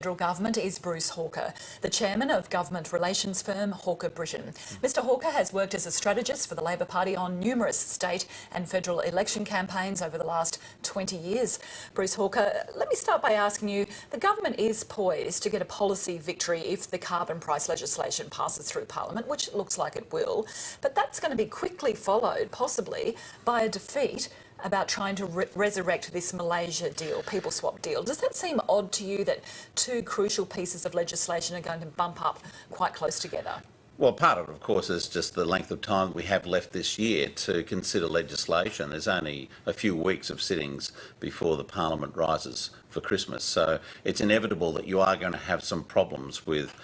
Federal Government is Bruce Hawker, the chairman of government relations firm Hawker Britain. Mr Hawker has worked as a strategist for the Labor Party on numerous state and federal election campaigns over the last 20 years. Bruce Hawker, let me start by asking you, the government is poised to get a policy victory if the carbon price legislation passes through Parliament, which it looks like it will, but that's going to be quickly followed, possibly, by a defeat about trying to resurrect this Malaysia deal, people swap deal. Does that seem odd to you that two crucial pieces of legislation are going to bump up quite close together? Well, part of it, of course, is just the length of time we have left this year to consider legislation. There's only a few weeks of sittings before the Parliament rises for Christmas, so it's inevitable that you are going to have some problems with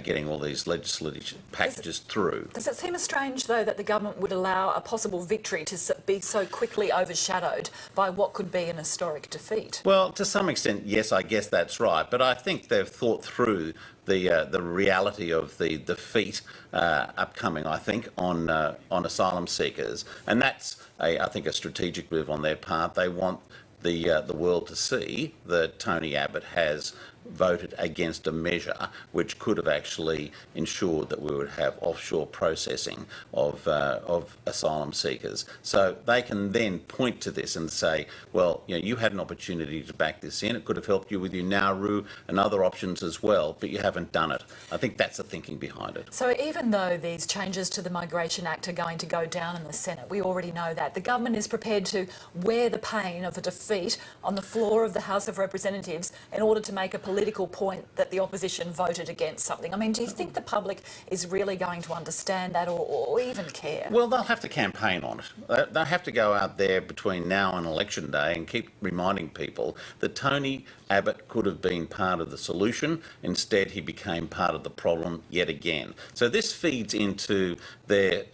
getting all these legislative packages through. Does it seem strange, though, that the government would allow a possible victory to be so quickly overshadowed by what could be an historic defeat? Well, to some extent, yes, I guess that's right, but I think they've thought through the reality of the defeat upcoming, I think, on asylum seekers, and that's, I think, a strategic move on their part. They want the world to see that Tony Abbott has voted against a measure which could have actually ensured that we would have offshore processing of asylum seekers. So they can then point to this and say, well, you had an opportunity to back this in. It could have helped you with your Nauru and other options as well, but you haven't done it. I think that's the thinking behind it. So even though these changes to the Migration Act are going to go down in the Senate, we already know that, the government is prepared to wear the pain of a defeat on the floor of the House of Representatives in order to make a political point that the opposition voted against something. I mean, do you think the public is really going to understand that or even care? Well, they'll have to campaign on it. They'll have to go out there between now and election day and keep reminding people that Tony Abbott could have been part of the solution. Instead, he became part of the problem yet again. So this feeds into their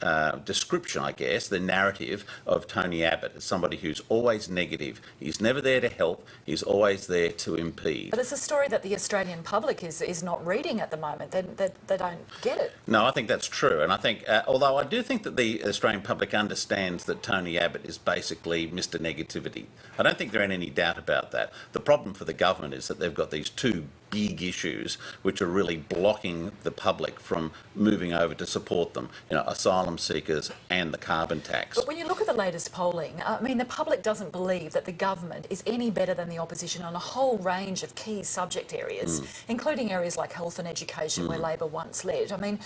description, I guess, the narrative of Tony Abbott as somebody who's always negative. He's never there to help. He's always there to impede. But it's a story that the Australian public is not reading at the moment. They don't get it. No, I think that's true. And I think, although I do think that the Australian public understands that Tony Abbott is basically Mr. Negativity. I don't think there ain't any doubt about that. The problem for the government is that they've got these two big issues which are really blocking the public from moving over to support them, asylum seekers and the carbon tax. But when you look at the latest polling, I mean, the public doesn't believe that the government is any better than the opposition on a whole range of key subject areas, including areas like health and education where Labor once led. I mean,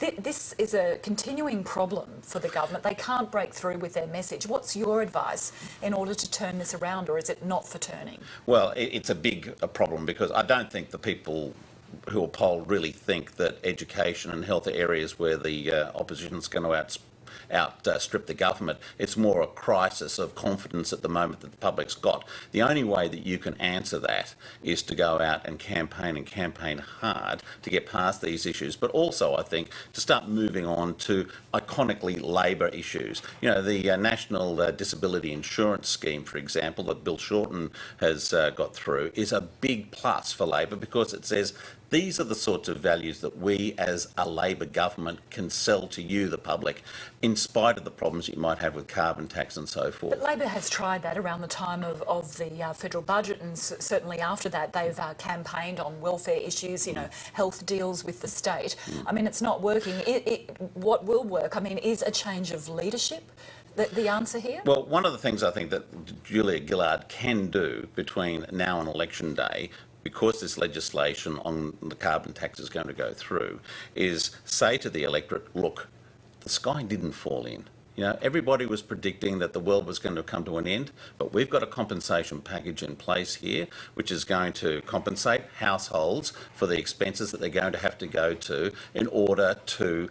this is a continuing problem for the government. They can't break through with their message. What's your advice in order to turn this around, or is it not for turning? Well, it's a big problem because I don't think the people who are polled really think that education and health are areas where the opposition's going to outstrip the government. It's more a crisis of confidence at the moment that the public's got. The only way that you can answer that is to go out and campaign hard to get past these issues, but also, I think, to start moving on to iconically Labor issues. The National Disability Insurance Scheme, for example, that Bill Shorten has got through, is a big plus for Labor because it says these are the sorts of values that we as a Labor government can sell to you, the public, in spite of the problems you might have with carbon tax and so forth. But Labor has tried that around the time of the federal budget, and certainly after that they've campaigned on welfare issues, health deals with the state. I mean, it's not working. What will work, I mean, is a change of leadership the answer here? Well, one of the thillings I think that Julia Gillard can do between now and election day, because this legislation on the carbon tax is going to go through, is say to the electorate, look, the sky didn't fall in. Everybody was predicting that the world was going to come to an end, but we've got a compensation package in place here, which is going to compensate households for the expenses that they're going to have to go to in order to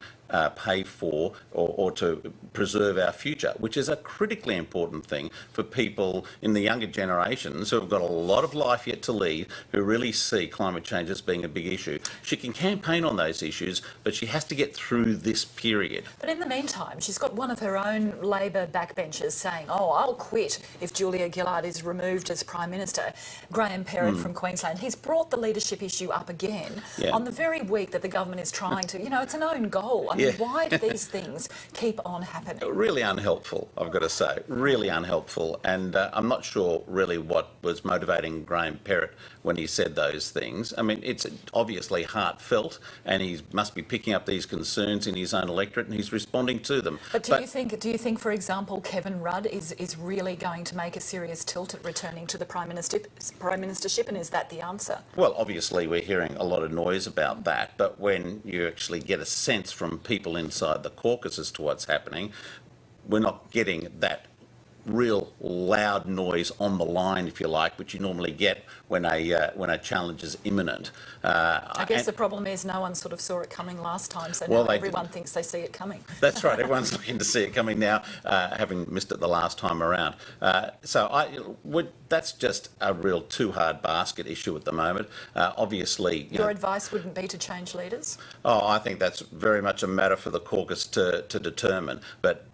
pay for or to preserve our future, which is a critically important thing for people in the younger generations who have got a lot of life yet to lead, who really see climate change as being a big issue. She can campaign on those issues, but she has to get through this period. But in the meantime, she's got one of her own Labor backbenchers saying, oh, I'll quit if Julia Gillard is removed as Prime Minister. Graham Perrett from Queensland. He's brought the leadership issue up again on the very week that the government is trying to, it's an own goal. mean, why do these things keep on happening? Really unhelpful, I've got to say. Really unhelpful. And I'm not sure really what was motivating Graham Perrott when he said those things. I mean, it's obviously heartfelt, and he must be picking up these concerns in his own electorate, and he's responding to them. But do you think, for example, Kevin Rudd is really going to make a serious tilt at returning to the prime ministership, and is that the answer? Well, obviously we're hearing a lot of noise about that, but when you actually get a sense from people inside the caucus as to what's happening, we're not getting that real loud noise on the line, if you like, which you normally get when a challenge is imminent. I guess the problem is no one sort of saw it coming last time, so now everyone thinks they see it coming. That's right. Everyone's looking to see it coming now, having missed it the last time around. That's just a real too hard basket issue at the moment. Obviously, your advice wouldn't be to change leaders? Oh, I think that's very much a matter for the caucus to determine. But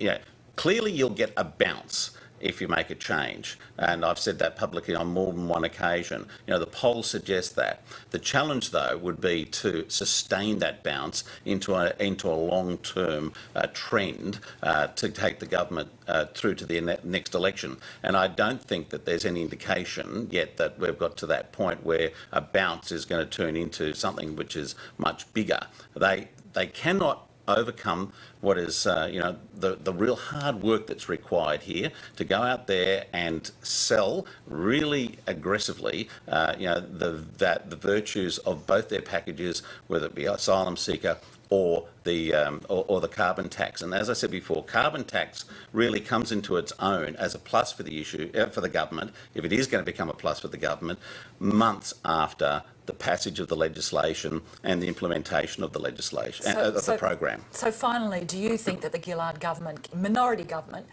clearly you'll get a bounce if you make a change. And I've said that publicly on more than one occasion. The polls suggest that. The challenge, though, would be to sustain that bounce into a long-term trend to take the government through to the next election. And I don't think that there's any indication yet that we've got to that point where a bounce is going to turn into something which is much bigger. They cannot overcome what is, the real hard work that's required here to go out there and sell really aggressively, the virtues of both their packages, whether it be asylum seeker or the carbon tax. And as I said before, carbon tax really comes into its own as a plus for the issue for the government, if it is going to become a plus for the government, months after the passage of the legislation and the implementation of the legislation the program. So finally, do you think that the Gillard government, minority government,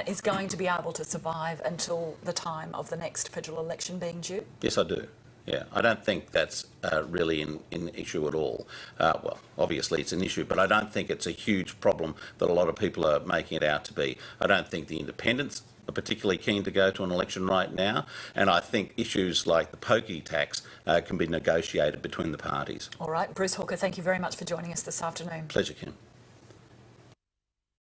is going to be able to survive until the time of the next federal election being due? Yes, I do. Yeah, I don't think that's really an issue at all. Well, obviously it's an issue, but I don't think it's a huge problem that a lot of people are making it out to be. I don't think the independents are particularly keen to go to an election right now, and I think issues like the pokey tax can be negotiated between the parties. All right, Bruce Hawker, thank you very much for joining us this afternoon. Pleasure, Kim.